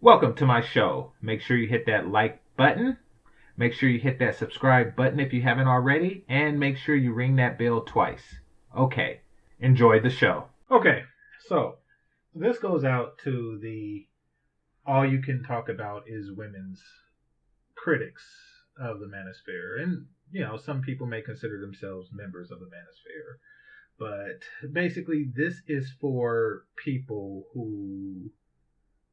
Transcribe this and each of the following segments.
Welcome to my show. Make sure you hit that like button. Make sure you hit that subscribe button if you haven't already. And make sure you ring that bell twice. Okay, enjoy the show. Okay, so this goes out to the all you can talk about is women's critics of the manosphere. And, some people may consider themselves members of the manosphere. But basically, this is for people who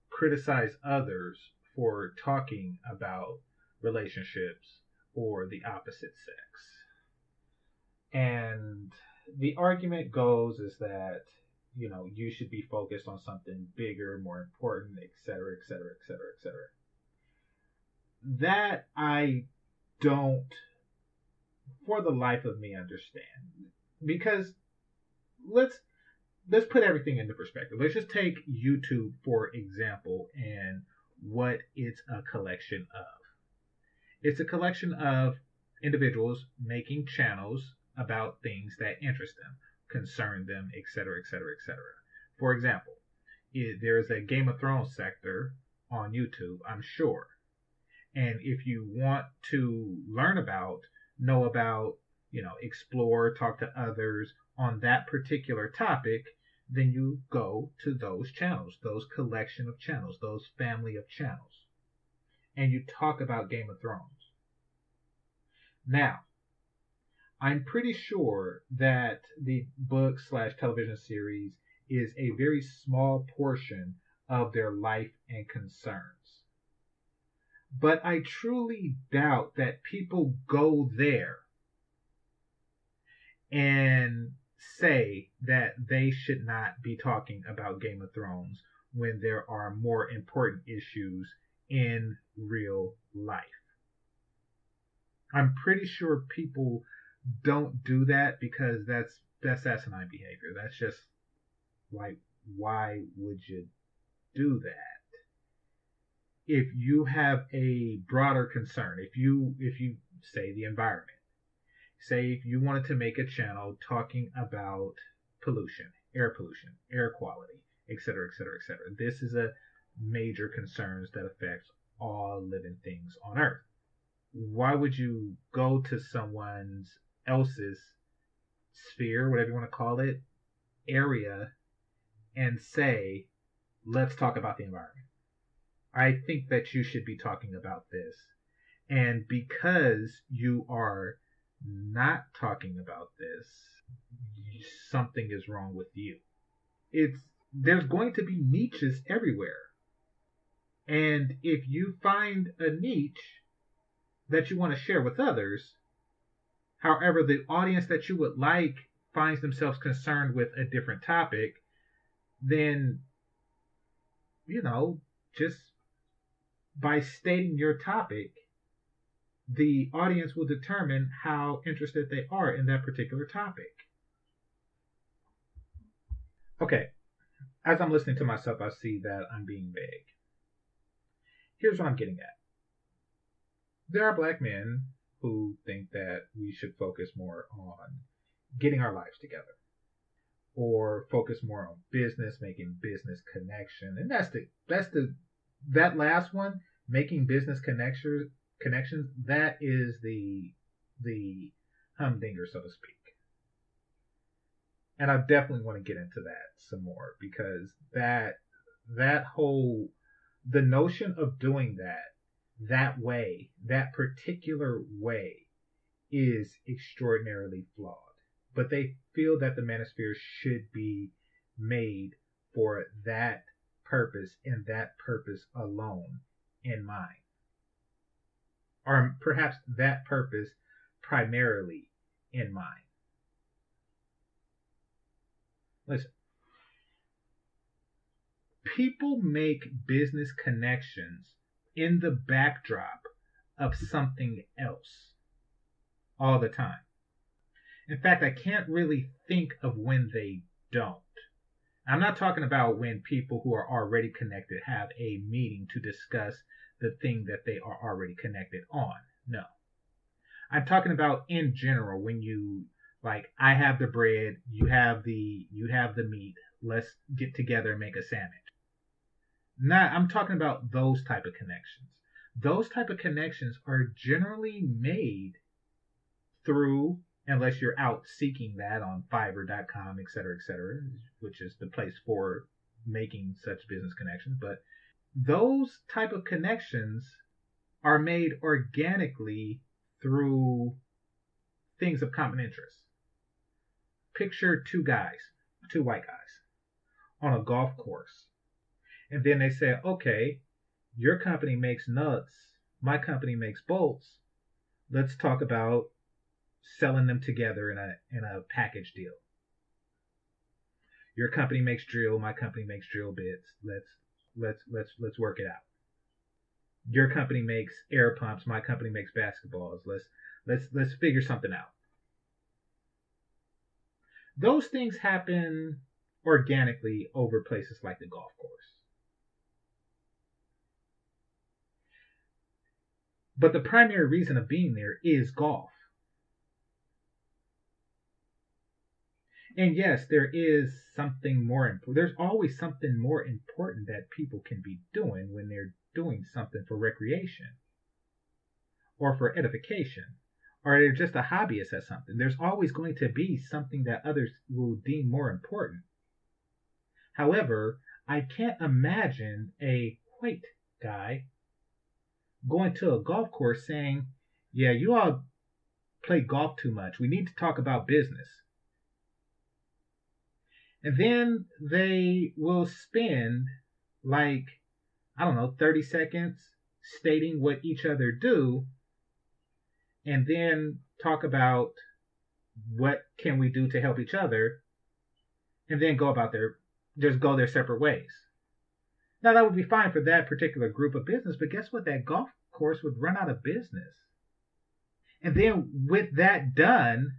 criticize others for talking about relationships or the opposite sex. And the argument goes is that, you should be focused on something bigger, more important, et cetera, et cetera, et cetera, et cetera. That I don't, for the life of me, understand. Because let's put everything into perspective. Let's just take YouTube for example and what it's a collection of. It's a collection of individuals making channels about things that interest them, concern them, etc., etc., etc. For example, there's a Game of Thrones sector on YouTube, I'm sure. And if you want to learn about, know about, explore, talk to others on that particular topic, then you go to those channels, those collection of channels, those family of channels, and you talk about Game of Thrones. Now, I'm pretty sure that the book slash television series is a very small portion of their life and concerns. But I truly doubt that people go there and say that they should not be talking about Game of Thrones when there are more important issues in real life. I'm pretty sure people don't do that because that's asinine behavior. That's just like, why would you do that? If you have a broader concern, if you say the environment, say if you wanted to make a channel talking about pollution, air quality, etc., etc., etc. This is a major concerns that affects all living things on Earth. Why would you go to someone else's sphere, whatever you want to call it, area, and say, let's talk about the environment? I think that you should be talking about this. And because you are not talking about this, something is wrong with you. There's going to be niches everywhere. And if you find a niche that you want to share with others, however, the audience that you would like finds themselves concerned with a different topic, then, just by stating your topic, the audience will determine how interested they are in that particular topic. Okay, as I'm listening to myself, I see that I'm being vague. Here's what I'm getting at. There are black men who think that we should focus more on getting our lives together, or focus more on business, making business connection. And that last one, making business connections, that is the humdinger, so to speak. And I definitely want to get into that some more, because that whole, the notion of doing that way, that particular way, is extraordinarily flawed. But they feel that the manosphere should be made for that purpose and that purpose alone in mind. Or perhaps that purpose primarily in mind. Listen, people make business connections in the backdrop of something else all the time. In fact, I can't really think of when they don't. I'm not talking about when people who are already connected have a meeting to discuss the thing that they are already connected on. No. I'm talking about in general, when you, like, I have the bread, you have the meat, let's get together and make a sandwich. Not, I'm talking about those type of connections. Those type of connections are generally made through, unless you're out seeking that on Fiverr.com, et cetera, which is the place for making such business connections. But those type of connections are made organically through things of common interest. Picture two white guys, on a golf course. And then they say, okay, your company makes nuts, my company makes bolts. Let's talk about selling them together in a package deal. Your company makes drill, my company makes drill bits. Let's work it out. Your company makes air pumps, my company makes basketballs. Let's figure something out. Those things happen organically over places like the golf course. But the primary reason of being there is golf. And yes, there is something more important. There's always something more important that people can be doing when they're doing something for recreation or for edification, or they're just a hobbyist at something. There's always going to be something that others will deem more important. However, I can't imagine a white guy going to a golf course saying, yeah, you all play golf too much. We need to talk about business. And then they will spend, like, I don't know, 30 seconds stating what each other do, and then talk about what can we do to help each other, and then just go their separate ways. Now, that would be fine for that particular group of business, but guess what? That golf course would run out of business. And then with that done,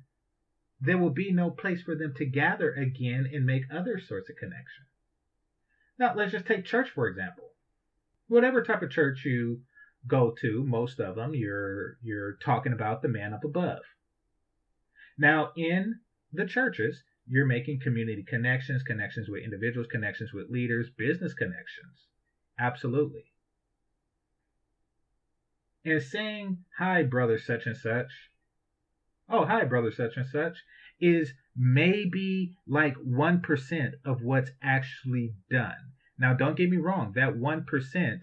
there will be no place for them to gather again and make other sorts of connection. Now, let's just take church, for example. Whatever type of church you go to, most of them, you're talking about the man up above. Now, in the churches, you're making community connections, connections with individuals, connections with leaders, business connections. Absolutely. And saying, hi, brother such and such, oh, hi, brother such and such, is maybe like 1% of what's actually done. Now, don't get me wrong, that 1%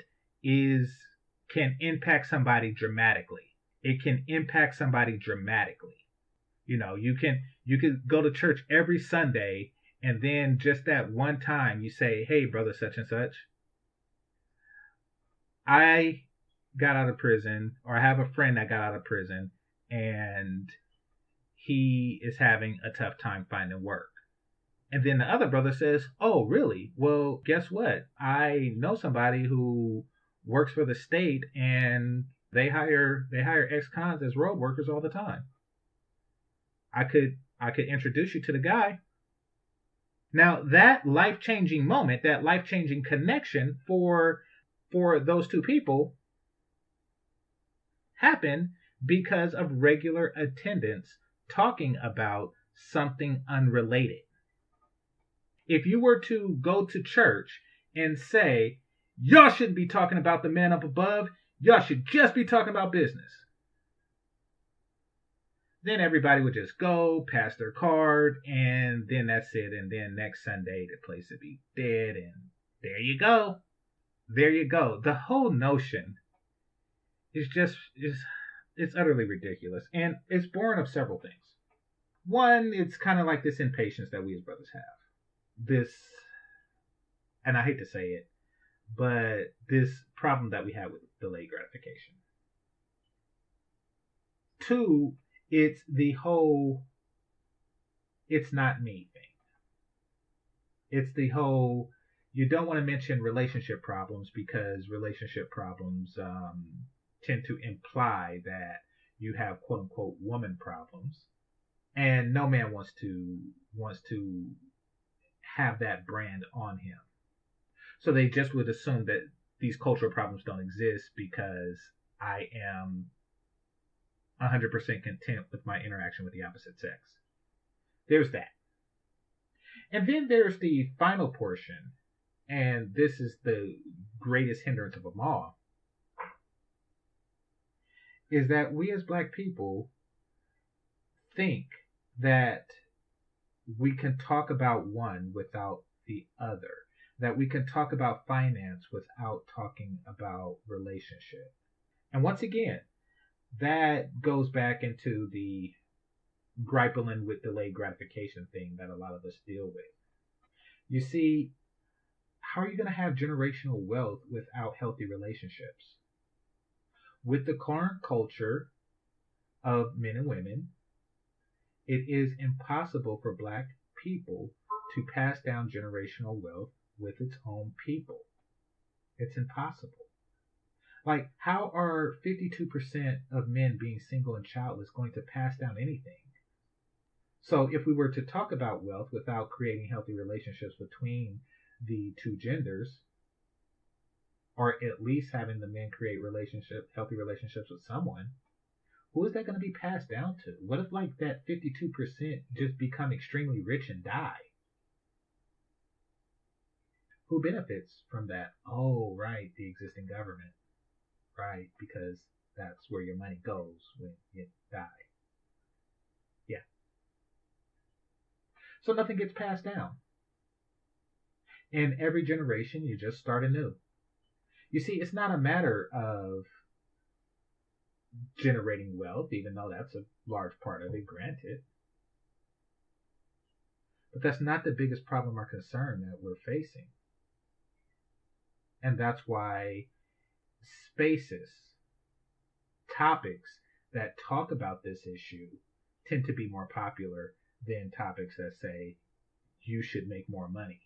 can impact somebody dramatically. It can impact somebody dramatically. You know, you could go to church every Sunday, and then just that one time you say, hey, brother such and such, I got out of prison, or I have a friend that got out of prison, and he is having a tough time finding work. And then the other brother says, oh, really? Well, guess what? I know somebody who works for the state, and they hire ex-cons as road workers all the time. I could introduce you to the guy. Now, that life-changing moment, that life-changing connection for those two people happened because of regular attendance talking about something unrelated. If you were to go to church and say, y'all shouldn't be talking about the man up above, y'all should just be talking about business, then everybody would just go, pass their card, and then that's it. And then next Sunday, the place would be dead, and there you go. There you go. The whole notion is it's utterly ridiculous, and it's born of several things. One, it's kind of like this impatience that we as brothers have. This, and I hate to say it, but this problem that we have with delayed gratification. Two, it's the whole it's not me thing. It's the whole you don't want to mention relationship problems because relationship problems tend to imply that you have quote unquote woman problems, and no man wants to have that brand on him. So they just would assume that these cultural problems don't exist because I am 100% content with my interaction with the opposite sex. There's that. And then there's the final portion, And this is the greatest hindrance of them all, is that we as black people think that we can talk about one without the other, that we can talk about finance without talking about relationship. And once again, that goes back into the griping with delayed gratification thing that a lot of us deal with. You see, how are you going to have generational wealth without healthy relationships? With the current culture of men and women, it is impossible for black people to pass down generational wealth with its own people. It's impossible. Like, how are 52% of men being single and childless going to pass down anything? So, if we were to talk about wealth without creating healthy relationships between the two genders, or at least having the men create healthy relationships with someone, who is that going to be passed down to? What if like that 52% just become extremely rich and die? Who benefits from that? Oh, right, the existing government. Right, because that's where your money goes when you die. Yeah. So nothing gets passed down. In every generation, you just start anew. You see, it's not a matter of generating wealth, even though that's a large part of it, granted. But that's not the biggest problem or concern that we're facing. And that's why spaces, topics that talk about this issue tend to be more popular than topics that say you should make more money.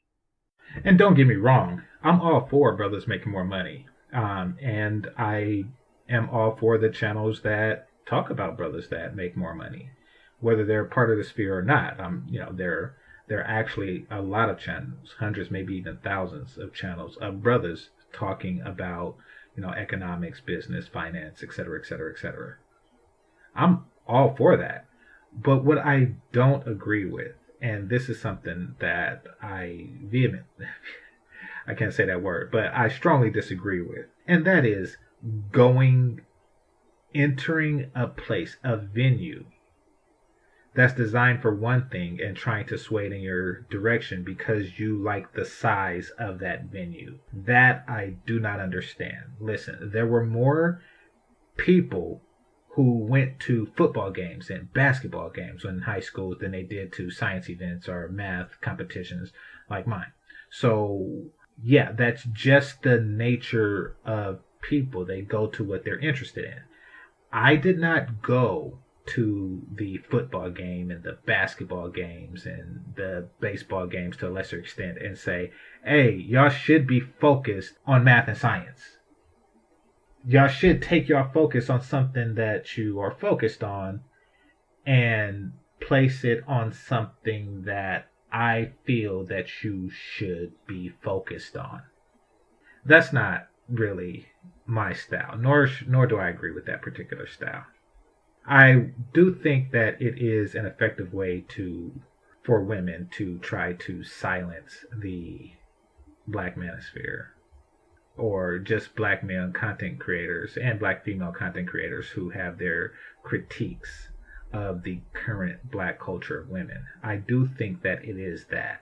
And don't get me wrong, I'm all for brothers making more money. And I am all for the channels that talk about brothers that make more money, whether they're part of the sphere or not. There are actually a lot of channels, hundreds, maybe even thousands of channels of brothers talking about economics, business, finance, etc., etc., etc. I'm all for that. But what I don't agree with, and this is something that I vehemently, I can't say that word, but I strongly disagree with, and that is going, entering a place, a venue that's designed for one thing and trying to sway it in your direction because you like the size of that venue. That I do not understand. Listen, there were more people who went to football games and basketball games in high school than they did to science events or math competitions like mine. So, yeah, that's just the nature of people. They go to what they're interested in. I did not go to the football game and the basketball games and the baseball games to a lesser extent and say, hey, y'all should be focused on math and science. Y'all should take your focus on something that you are focused on and place it on something that I feel that you should be focused on. That's not really my style, nor do I agree with that particular style. I do think that it is an effective way for women to try to silence the black manosphere, or just black male content creators and black female content creators who have their critiques of the current black culture of women. I do think that it is that.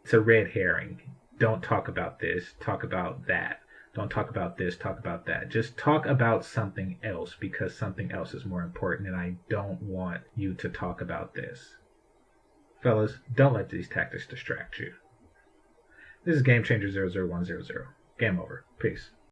It's a red herring. Don't talk about this, talk about that. Don't talk about this, talk about that. Just talk about something else because something else is more important, and I don't want you to talk about this. Fellas, don't let these tactics distract you. This is GameChanger 00100. Game over. Peace.